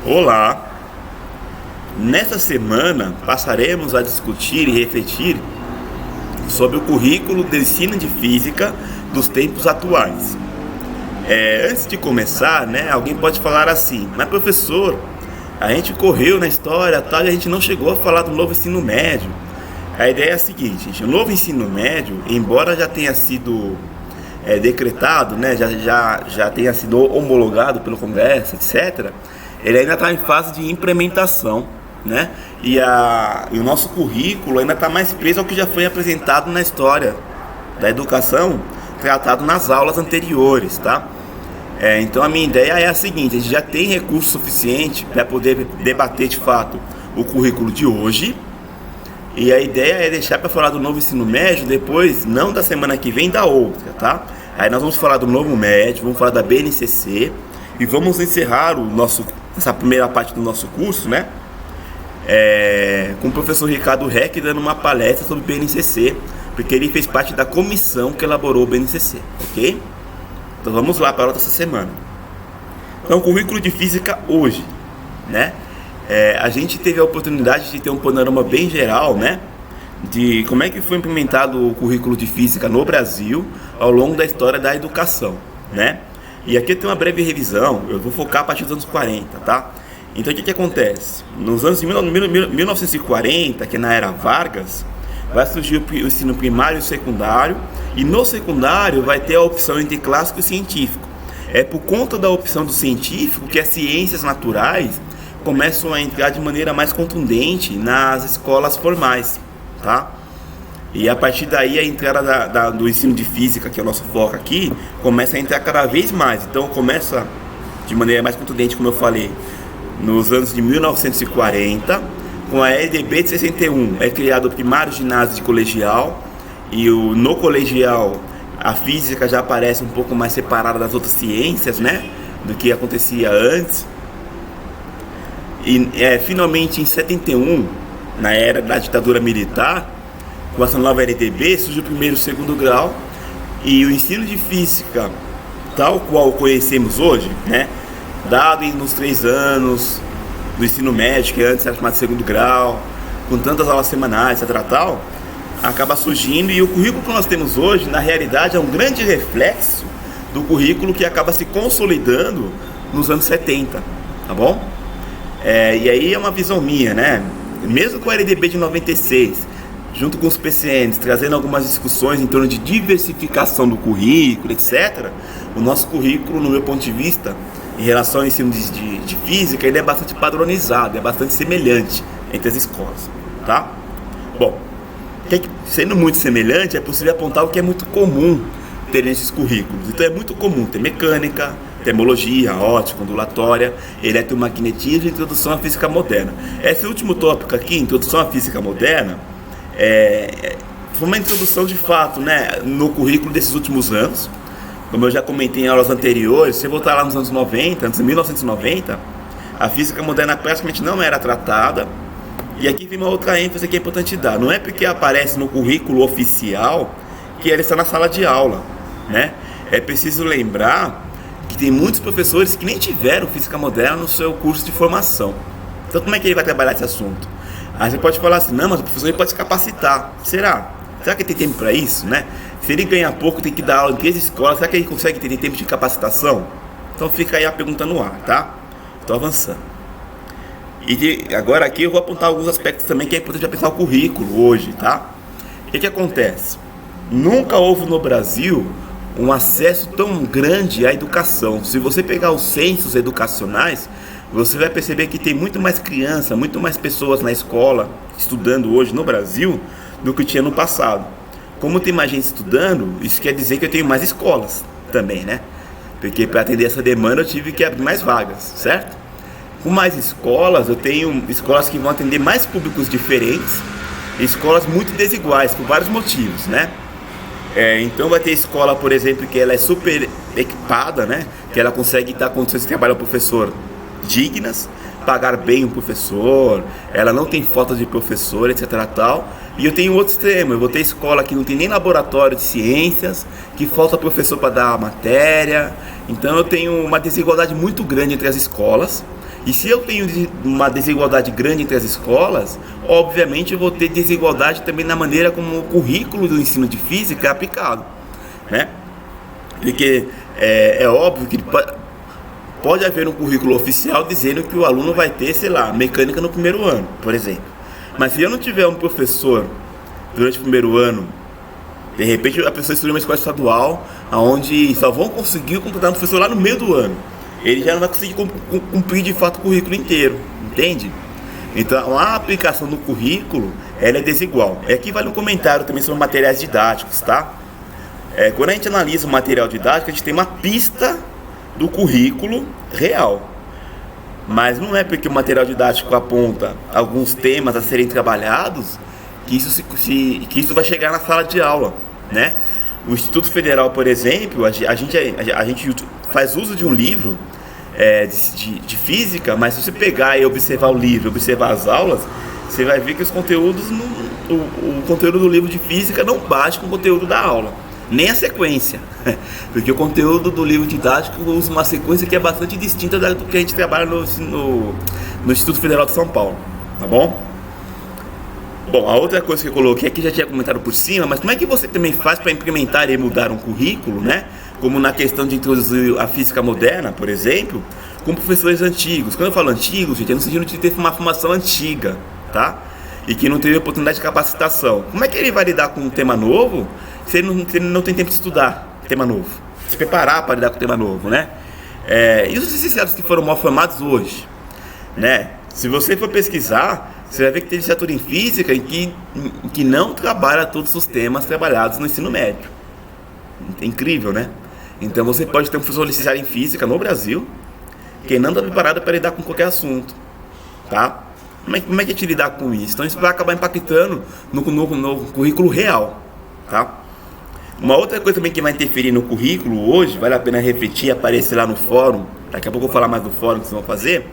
Olá! Nesta semana passaremos a discutir e refletir sobre o currículo de ensino de física dos tempos atuais. Antes de começar, alguém pode falar assim: mas professor, a gente correu na história tal, e a gente não chegou a falar do novo ensino médio. A ideia é a seguinte, gente: o novo ensino médio, embora já tenha sido decretado, já tenha sido homologado pelo Congresso, etc., ele ainda está em fase de implementação, E o nosso currículo ainda está mais preso ao que já foi apresentado na história da educação, tratado nas aulas anteriores, tá? Então a minha ideia é a seguinte: a gente já tem recurso suficiente para poder debater de fato o currículo de hoje, e a ideia é deixar para falar do novo ensino médio depois, não da semana que vem, da outra, tá? Aí nós vamos falar do novo médio, vamos falar da BNCC e vamos encerrar essa primeira parte do nosso curso, com o professor Ricardo Reck dando uma palestra sobre BNCC, porque ele fez parte da comissão que elaborou o BNCC, ok? Então vamos lá para a outra semana. Então, o currículo de física hoje, a gente teve a oportunidade de ter um panorama bem geral, de como é que foi implementado o currículo de física no Brasil ao longo da história da educação, E aqui tem uma breve revisão, eu vou focar a partir dos anos 40, tá? Então o que acontece? Nos anos de 1940, que é na era Vargas, vai surgir o ensino primário e secundário, e no secundário vai ter a opção entre clássico e científico. É por conta da opção do científico que as ciências naturais começam a entrar de maneira mais contundente nas escolas formais, tá? E a partir daí a entrada do ensino de física, que é o nosso foco aqui, começa a entrar cada vez mais. Então começa de maneira mais contundente, como eu falei, nos anos de 1940, com a EDB de 61, é criado o primário ginásio de colegial, e no colegial a física já aparece um pouco mais separada das outras ciências, do que acontecia antes. E finalmente em 71, na era da ditadura militar, com essa nova LDB, surge o primeiro e o segundo grau, e o ensino de física, tal qual o conhecemos hoje, dado nos 3 anos do ensino médio, que antes era chamado de segundo grau, com tantas aulas semanais, etc., acaba surgindo, e o currículo que nós temos hoje, na realidade, é um grande reflexo do currículo que acaba se consolidando nos anos 70, tá bom? E aí é uma visão minha, Mesmo com a LDB de 96, junto com os PCNs, trazendo algumas discussões em torno de diversificação do currículo, etc., o nosso currículo, no meu ponto de vista, em relação ao ensino de física, ele é bastante padronizado, é bastante semelhante entre as escolas, tá? Bom, sendo muito semelhante, é possível apontar o que é muito comum ter nesses currículos. Então é muito comum ter mecânica, termologia, ótica, ondulatória, eletromagnetismo e introdução à física moderna. Esse último tópico aqui, introdução à física moderna, foi uma introdução de fato, no currículo desses últimos anos. Como eu já comentei em aulas anteriores, se você voltar lá nos anos 90, antes de 1990, a física moderna praticamente não era tratada. E aqui vem uma outra ênfase que é importante dar: não é porque aparece no currículo oficial que ela está na sala de aula, É preciso lembrar que tem muitos professores que nem tiveram física moderna no seu curso de formação. Então como é que ele vai trabalhar esse assunto? Aí você pode falar assim: não, mas o professor ele pode se capacitar. Será que ele tem tempo para isso, Se ele ganhar pouco, tem que dar aula em 3 escolas, será que ele consegue ter tempo de capacitação? Então fica aí a pergunta no ar, tá? Estou avançando. E agora aqui eu vou apontar alguns aspectos também que é importante pensar o currículo hoje, tá? O que acontece? Nunca houve no Brasil um acesso tão grande à educação. Se você pegar os censos educacionais, você vai perceber que tem muito mais criança, muito mais pessoas na escola estudando hoje no Brasil do que tinha no passado. Como tem mais gente estudando, isso quer dizer que eu tenho mais escolas também, Porque para atender essa demanda eu tive que abrir mais vagas, certo? Com mais escolas, eu tenho escolas que vão atender mais públicos diferentes, escolas muito desiguais, por vários motivos, Então vai ter escola, por exemplo, que ela é super equipada, Que ela consegue dar condições de trabalhar o professor dignas, pagar bem o professor, ela não tem falta de professor, etc. tal. E eu tenho outro extremo: eu vou ter escola que não tem nem laboratório de ciências, que falta professor para dar a matéria. Então eu tenho uma desigualdade muito grande entre as escolas, E se eu tenho uma desigualdade grande entre as escolas, obviamente eu vou ter desigualdade também na maneira como o currículo do ensino de física é aplicado, né? Porque é óbvio que pode haver um currículo oficial dizendo que o aluno vai ter, sei lá, mecânica no primeiro ano, por exemplo. Mas se eu não tiver um professor durante o primeiro ano, de repente a pessoa estuda uma escola estadual, onde só vão conseguir contratar um professor lá no meio do ano. Ele já não vai conseguir cumprir de fato o currículo inteiro, entende? Então a aplicação do currículo, ela é desigual. Aqui vale um comentário também sobre materiais didáticos, tá? Quando a gente analisa o material didático, a gente tem uma pista do currículo real. Mas não é porque o material didático aponta alguns temas a serem trabalhados que isso vai chegar na sala de aula, né? O Instituto Federal, por exemplo, a gente faz uso de um livro de física, mas se você pegar e observar o livro, observar as aulas, você vai ver que os conteúdos, o conteúdo do livro de física não bate com o conteúdo da aula, nem a sequência, porque o conteúdo do livro didático usa uma sequência que é bastante distinta do que a gente trabalha no Instituto Federal de São Paulo, tá bom? Bom, a outra coisa que eu coloquei aqui, já tinha comentado por cima, mas como é que você também faz para implementar e mudar um currículo, né? Como na questão de introduzir a física moderna, por exemplo, com professores antigos. Quando eu falo antigos, gente, é no sentido de ter uma formação antiga, tá? E que não teve oportunidade de capacitação. Como é que ele vai lidar com um tema novo se ele não tem tempo de estudar tema novo? Se preparar para lidar com o tema novo, né? E os licenciados que foram mal formados hoje, né? Se você for pesquisar, você vai ver que tem licenciatura em física que não trabalha todos os temas trabalhados no ensino médio. É incrível, né? Então você pode ter um professor licenciado em física no Brasil que não está preparado para lidar com qualquer assunto, tá? Como é que a gente lidar com isso? Então isso vai acabar impactando no currículo real, tá? Uma outra coisa também que vai interferir no currículo hoje, vale a pena refletir, aparecer lá no fórum, daqui a pouco eu vou falar mais do fórum que vocês vão fazer,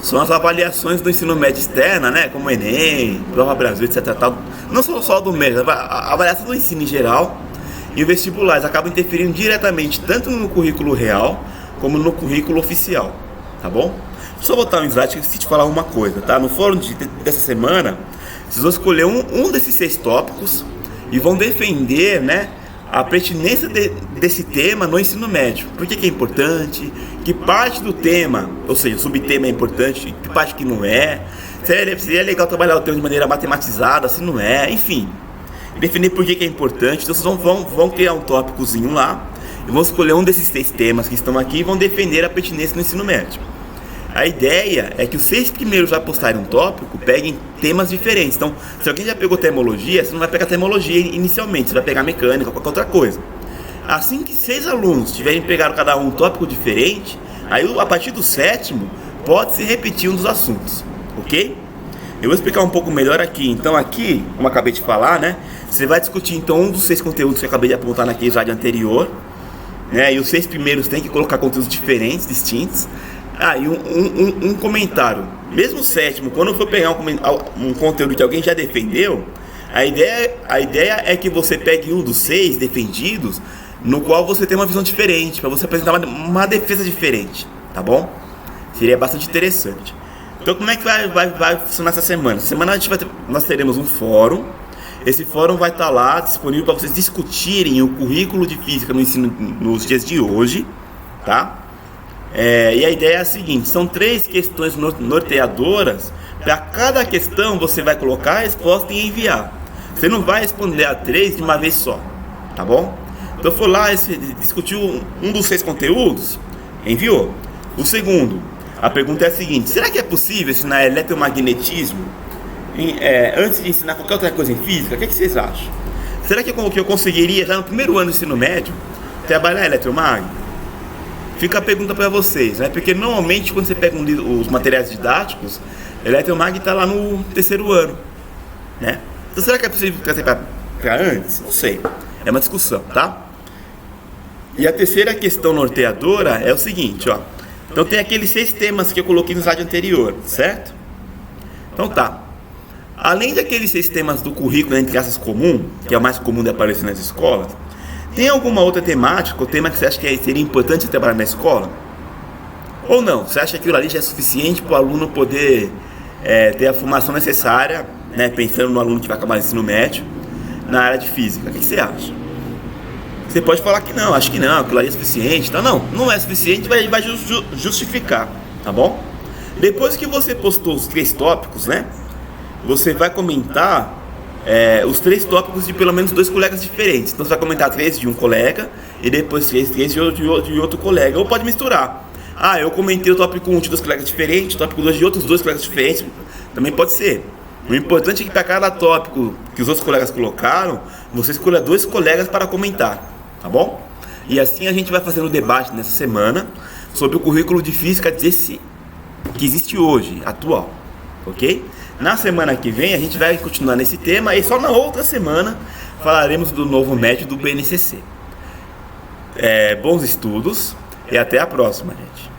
são as avaliações do ensino médio externa, né? Como o Enem, Prova Brasil, etc. Tal. Não só do médio, a avaliação do ensino em geral e os vestibulares acabam interferindo diretamente tanto no currículo real como no currículo oficial, tá bom? Só botar um slide que eu esqueci de falar uma coisa, tá? No fórum dessa semana, vocês vão escolher um desses 6 tópicos e vão defender, né, a pertinência desse tema no ensino médio. Por que é importante? Que parte do tema, ou seja, o subtema é importante, que parte que não é. Seria legal trabalhar o tema de maneira matematizada, se não é, enfim. Definir por que é importante. Então vocês vão criar um tópicozinho lá e vão escolher um desses 6 temas que estão aqui e vão defender a pertinência no ensino médio. A ideia é que os 6 primeiros já postarem um tópico peguem temas diferentes. Então, se alguém já pegou termologia, você não vai pegar termologia inicialmente, você vai pegar mecânica ou qualquer outra coisa. Assim que 6 alunos tiverem pegado cada um tópico diferente, aí a partir do 7º pode-se repetir um dos assuntos, ok? Eu vou explicar um pouco melhor aqui. Então aqui, como eu acabei de falar, né, você vai discutir então um dos 6 conteúdos que eu acabei de apontar naquele slide anterior, né, e os 6 primeiros tem que colocar conteúdos diferentes, distintos. E um comentário. Mesmo o 7º, quando eu for pegar um conteúdo que alguém já defendeu, a ideia é que você pegue um dos 6 defendidos, no qual você tem uma visão diferente, para você apresentar uma defesa diferente, tá bom? Seria bastante interessante. Então como é que vai funcionar essa semana? Essa semana nós teremos um fórum. Esse fórum vai estar lá disponível para vocês discutirem o currículo de física no ensino nos dias de hoje, tá? E a ideia é a seguinte: são 3 questões norteadoras. Para cada questão você vai colocar a resposta e enviar. Você não vai responder a 3 de uma vez só, tá bom? Então for lá, discutiu um dos 6 conteúdos, enviou. O segundo, a pergunta é a seguinte: será que é possível ensinar eletromagnetismo antes de ensinar qualquer outra coisa em física? O que vocês acham? Será que eu conseguiria já no primeiro ano do ensino médio trabalhar eletromagnetismo? Fica a pergunta para vocês, né? Porque normalmente quando você pega os materiais didáticos, eletromag está lá no 3º ano, né? Então será que é possível trazer para antes? Não sei, é uma discussão, tá? E a terceira questão norteadora é o seguinte, ó. Então tem aqueles 6 temas que eu coloquei no slide anterior, certo? Então tá. Além daqueles 6 temas do currículo entre aspas comum, que é o mais comum de aparecer nas escolas, Tem alguma outra temática, ou tema que você acha que seria importante você trabalhar na escola? Ou não? Você acha que aquilo ali já é suficiente para o aluno poder ter a formação necessária, né, pensando no aluno que vai acabar no ensino médio, na área de física? O que você acha? Você pode falar que não, acho que não, aquilo ali é suficiente. Então, não é suficiente, vai justificar, tá bom? Depois que você postou os 3 tópicos, né, você vai comentar os 3 tópicos de pelo menos 2 colegas diferentes. Então você vai comentar 3 de um colega e depois 3 de outro colega. Ou pode misturar. Ah, eu comentei o tópico 1 de 2 colegas diferentes, o tópico 2 de outros 2 colegas diferentes. Também pode ser. O importante é que para cada tópico que os outros colegas colocaram, você escolha 2 colegas para comentar, tá bom? E assim a gente vai fazendo o debate nessa semana sobre o currículo de física que existe hoje, atual, ok? Na semana que vem a gente vai continuar nesse tema e só na outra semana falaremos do novo método do BNCC. Bons estudos e até a próxima, gente.